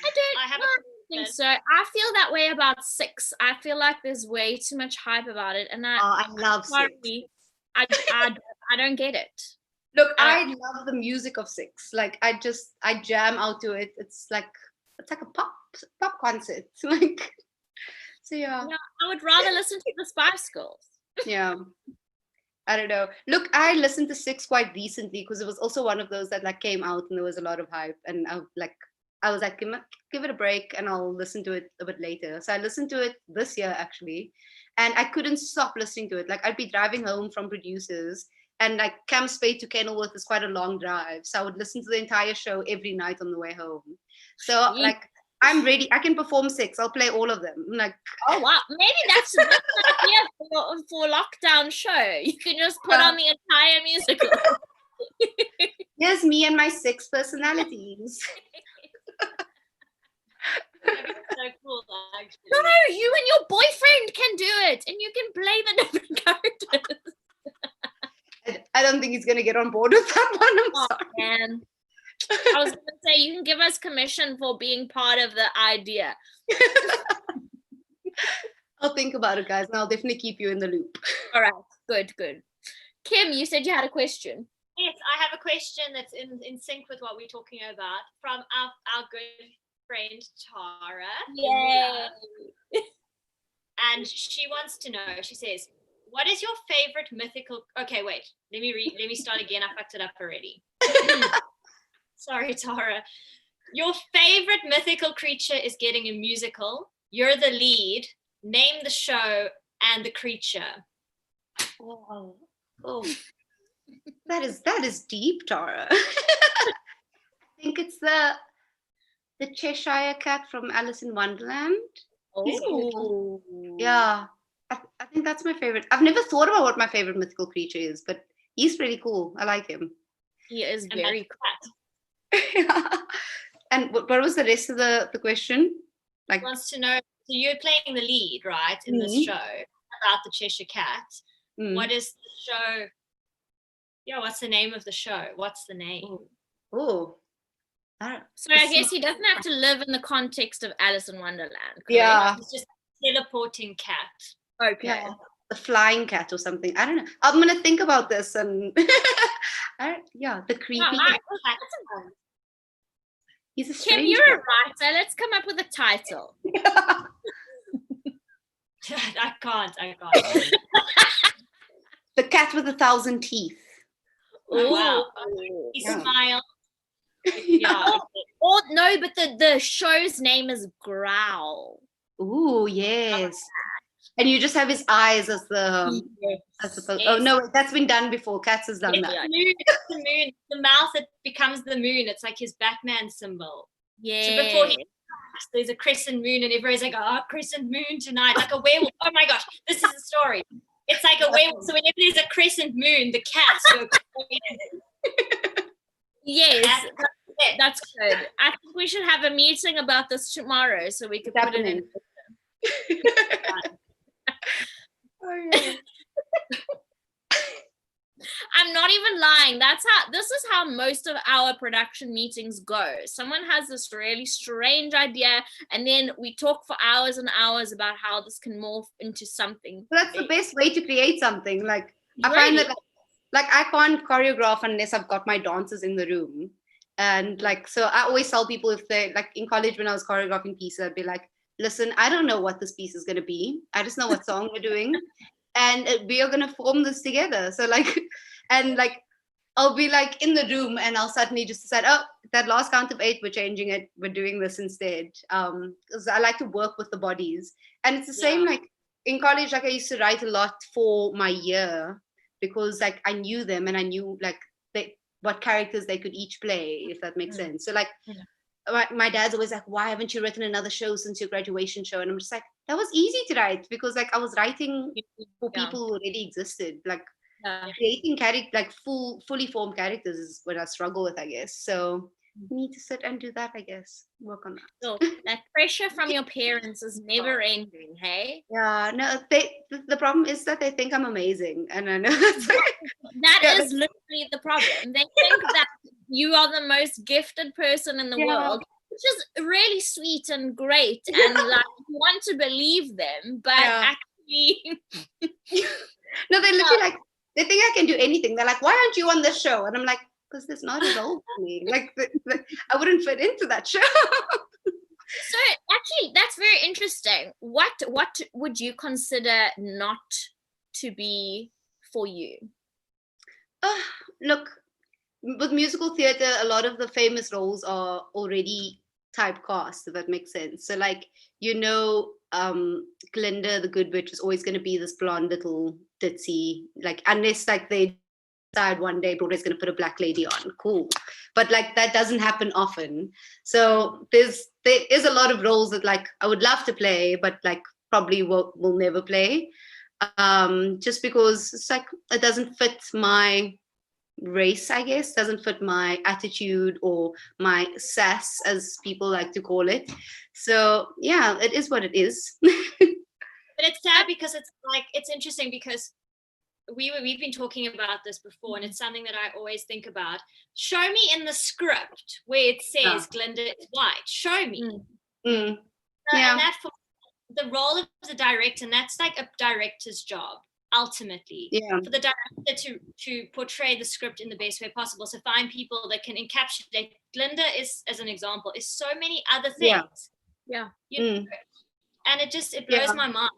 I don't think so. I feel that way about 6. I feel like there's way too much hype about it, and I love 6. I don't get it. Look, I love the music of 6. Like I jam out to it. It's like a pop concert. Like so yeah. I would rather listen to the Spice Girls. Yeah. I don't know. Look, I listened to 6 quite recently because it was also one of those that like came out and there was a lot of hype, and I was like, give it a break and I'll listen to it a bit later. So I listened to it this year actually, and I couldn't stop listening to it. Like I'd be driving home from producers, and like Camp Spade to Kenilworth is quite a long drive. So I would listen to the entire show every night on the way home. So like I'm ready. I can perform 6. I'll play all of them. Like, oh wow, maybe that's an idea for lockdown show. You can just put on the entire musical. Here's me and my 6 personalities. So cool, actually. No, you and your boyfriend can do it, and you can play the different characters. I don't think he's gonna get on board with that one. I'm sorry. Man. I was gonna say you can give us commission for being part of the idea. I'll think about it, guys, and I'll definitely keep you in the loop. All right, good. Kim, you said you had a question. Yes, I have a question that's in sync with what we're talking about from our good friend Tara. Yay! And she wants to know, she says, what is your favorite mythical... Okay, wait, let me start again. I fucked it up already. Sorry, Tara. Your favorite mythical creature is getting a musical. You're the lead. Name the show and the creature. Oh. That is deep, Tara. I think it's the Cheshire Cat from Alice in Wonderland. Oh, yeah. I think that's my favorite. I've never thought about what my favorite mythical creature is, but he's pretty cool. I like him. He is very cool. Yeah. And what was the rest of the question? Like, he wants to know, so you're playing the lead, right, in this show about the Cheshire Cat. What is the show? Yeah, what's the name of the show? What's the name? So I guess he doesn't have to live in the context of Alice in Wonderland. Correct? Yeah. It's just a teleporting cat. Okay. Yeah. The flying cat or something. I don't know. I'm gonna think about this and the creepy cat. He's a strange Kim, you're a writer. Let's come up with a title. I can't. The cat with 1,000 teeth. Oh, wow. He smiles. Yeah. Or no, but the show's name is Growl. Ooh, yes. And you just have his eyes as the I suppose. Yes. Oh no, that's been done before. Cats has done that. It's the moon. The mouth that becomes the moon. It's like his Batman symbol. Yeah. So before there's a crescent moon, and everybody's like, "Oh, crescent moon tonight!" Like a werewolf. Oh my gosh, this is a story. It's like a werewolf. So whenever there's a crescent moon, the cats go crazy. Yes, that's good. I think we should have a meeting about this tomorrow, so we could put it in. I'm not even lying. This is how most of our production meetings go. Someone has this really strange idea, and then we talk for hours and hours about how this can morph into something. That's the big. best way to create something. Like, I Really? find that like I can't choreograph unless I've got my dancers in the room. And like, so I always tell people, if they like in college when I was choreographing pieces, I'd be like, listen, I don't know what this piece is going to be. I just know what song we're doing. And we are going to form this together. So like, and like, I'll be like in the room and I'll suddenly just decide, oh, that last count of 8, we're changing it. We're doing this instead. Because I like to work with the bodies. And it's the same like in college, like I used to write a lot for my year because like I knew them and I knew like what characters they could each play, if that makes sense. So like my dad's always like, why haven't you written another show since your graduation show? And I'm just like, that was easy to write because like I was writing for people who already existed. Like creating like fully formed characters is what I struggle with, I guess. So you need to sit and do that, I guess. Work on that. So that pressure from your parents is never ending, hey? Yeah, no, the problem is that they think I'm amazing. And I know that is literally the problem. They think that you are the most gifted person in the world, which is really sweet and great. And like you want to believe them, but actually no, they're literally like, they think I can do anything. They're like, why aren't you on this show? And I'm like, because there's not a role for me. Like, I wouldn't fit into that show. So actually, that's very interesting. What would you consider not to be for you? Look, with musical theatre, a lot of the famous roles are already typecast, if that makes sense. So like, Glinda the Good Witch is always going to be this blonde little ditzy, like unless like they decide one day Broadway's going to put a black lady on, cool. But like that doesn't happen often. So there is a lot of roles that like I would love to play, but like probably will never play, just because it's like it doesn't fit my race, I guess, doesn't fit my attitude or my sass, as people like to call it. So yeah, it is what it is. But it's sad because it's interesting because we've been talking about this before, and it's something that I always think about. Show me in the script where it says Glinda is white. Show me. And that's for the role of the director, and that's like a director's job ultimately, for the director to portray the script in the best way possible. So find people that can encapsulate. Glinda is, as an example, is so many other things. And it blows my mind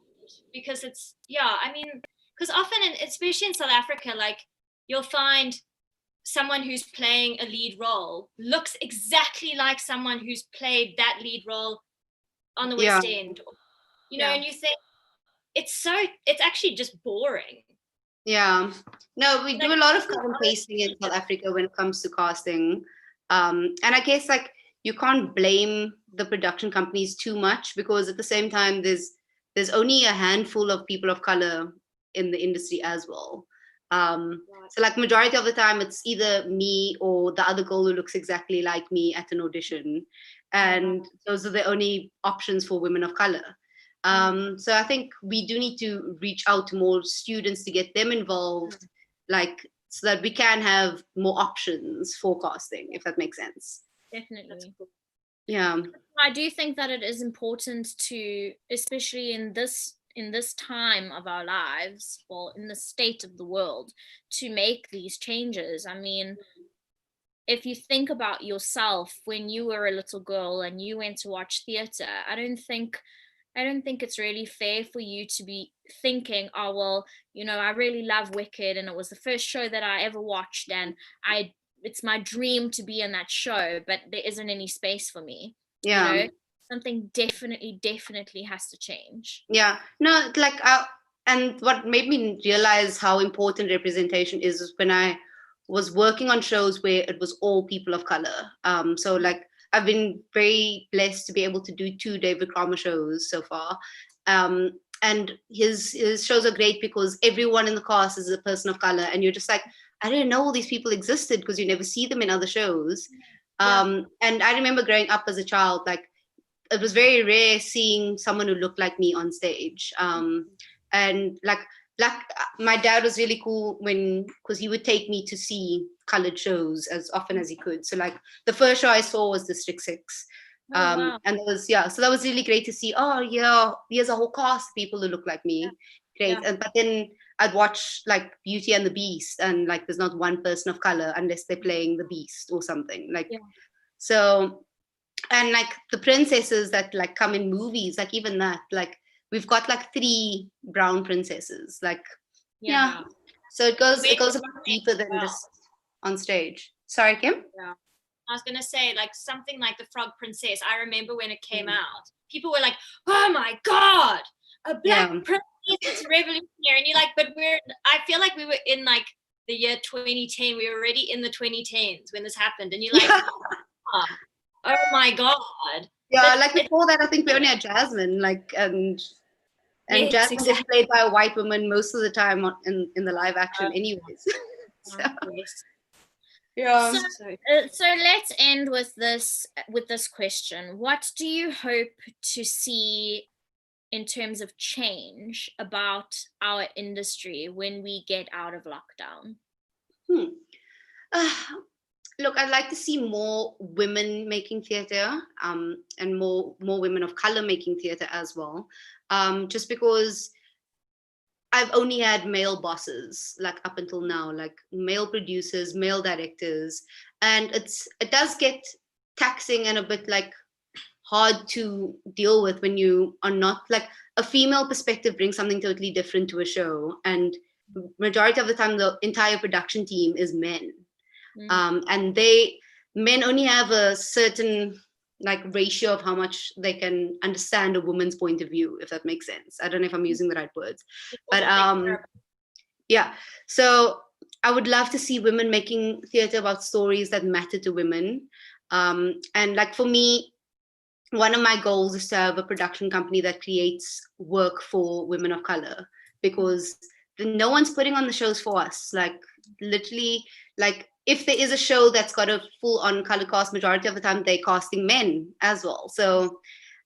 because it's because often, especially in South Africa, like you'll find someone who's playing a lead role looks exactly like someone who's played that lead role on the West End, and you think it's actually just boring. No, we do a lot of cut and pasting in South Africa when it comes to casting, and I guess like you can't blame the production companies too much because at the same time there's only a handful of people of color in the industry as well. So like majority of the time it's either me or the other girl who looks exactly like me at an audition, and those are the only options for women of color. So I think we do need to reach out to more students to get them involved, like so that we can have more options for casting, if that makes sense. Definitely. I do think that it is important to, especially in this time of our lives, or in the state of the world, to make these changes. I mean, if you think about yourself when you were a little girl and you went to watch theatre, I don't think it's really fair for you to be thinking, oh, well, I really love Wicked and it was the first show that I ever watched and it's my dream to be in that show, but there isn't any space for me. Something definitely has to change. No, like and what made me realize how important representation is when I was working on shows where it was all people of color. So like I've been very blessed to be able to do 2 David Kramer shows so far, and his shows are great because everyone in the cast is a person of color, and you're just like, I didn't know all these people existed because you never see them in other shows. And I remember growing up as a child, like it was very rare seeing someone who looked like me on stage. And like like my dad was really cool because he would take me to see colored shows as often as he could. So like the first show I saw was District 6. Wow. And it was, so that was really great to see. Oh yeah, here's a whole cast of people who look like me. Great. Yeah. But then I'd watch like Beauty and the Beast, and like there's not one person of color unless they're playing the Beast or something. Like so, and like the princesses that like come in movies, like even that, like we've got like 3 brown princesses. Like so it goes a lot deeper than just on stage. Sorry, Kim? Yeah. I was gonna say, like something like the Frog Princess. I remember when it came out, people were like, "Oh my god, a black princess! It's revolutionary!" And you're like, "But I feel like we were in like the year 2010. We were already in the 2010s when this happened." And you're like, "Oh my god!" Yeah, like before that, I think we only had Jasmine, like and yes, Jasmine gets played by a white woman most of the time in the live action, anyways. So. Yes. Yeah. So let's end with this question. What do you hope to see in terms of change about our industry when we get out of lockdown? Look, I'd like to see more women making theatre, and more women of color making theatre as well. Just because I've only had male bosses, like up until now, like male producers, male directors, and it does get taxing and a bit like hard to deal with when you are not like a female perspective brings something totally different to a show, and majority of the time the entire production team is men, and men only have a certain like ratio of how much they can understand a woman's point of view, if that makes sense. I don't know if I'm using the right words, but yeah. So I would love to see women making theatre about stories that matter to women, and like for me, one of my goals is to have a production company that creates work for women of color, because no one's putting on the shows for us. Like literally, like if there is a show that's got a full-on color cast, majority of the time they're casting men as well. So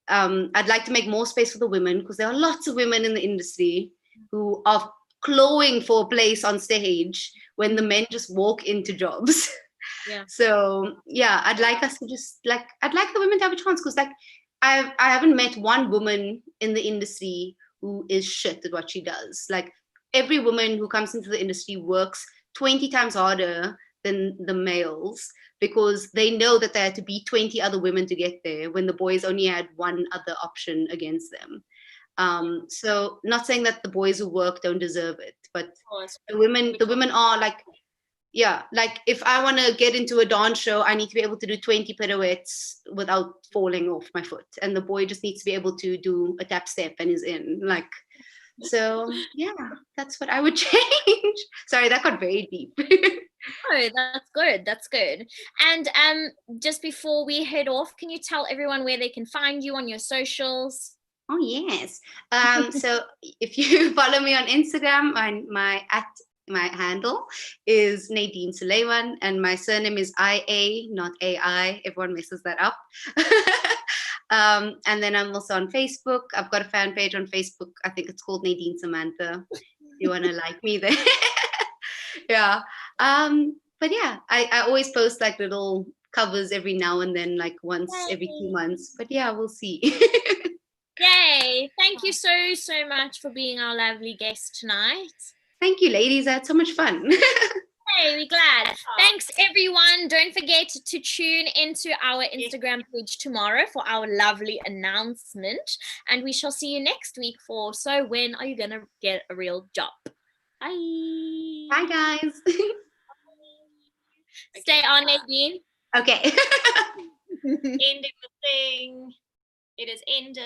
I'd like to make more space for the women, because there are lots of women in the industry who are clawing for a place on stage when the men just walk into jobs. So yeah, I'd like us to just like, I'd like the women to have a chance, because like I haven't met one woman in the industry who is shit at what she does. Like every woman who comes into the industry works 20 times harder than the males, because they know that they had to beat 20 other women to get there when the boys only had one other option against them. So not saying that the boys who work don't deserve it, but the women are like, yeah, like if I want to get into a dance show, I need to be able to do 20 pirouettes without falling off my foot, and the boy just needs to be able to do a tap step and is in. Like, so yeah, that's what I would change. Sorry, that got very deep. Oh, that's good. And just before we head off, can you tell everyone where they can find you on your socials? Oh yes. So if you follow me on Instagram, my handle is Nadine Suliaman, and my surname is IA, not AI. Everyone messes that up. And then I'm also on Facebook. I've got a fan page on Facebook. I think it's called Nadine Samantha. If you want to like me there. Yeah. But yeah, I always post like little covers every now and then, like once every 2 months. But yeah, we'll see. Yay. Thank you so much for being our lovely guest tonight. Thank you, ladies. I had so much fun. Hey, we're glad. Thanks, everyone. Don't forget to tune into our Instagram page tomorrow for our lovely announcement. And we shall see you next week for So When Are You Gonna Get a Real Job? Bye. Bye, guys. Stay on, Nadine. Okay. Ending the thing. It is ended.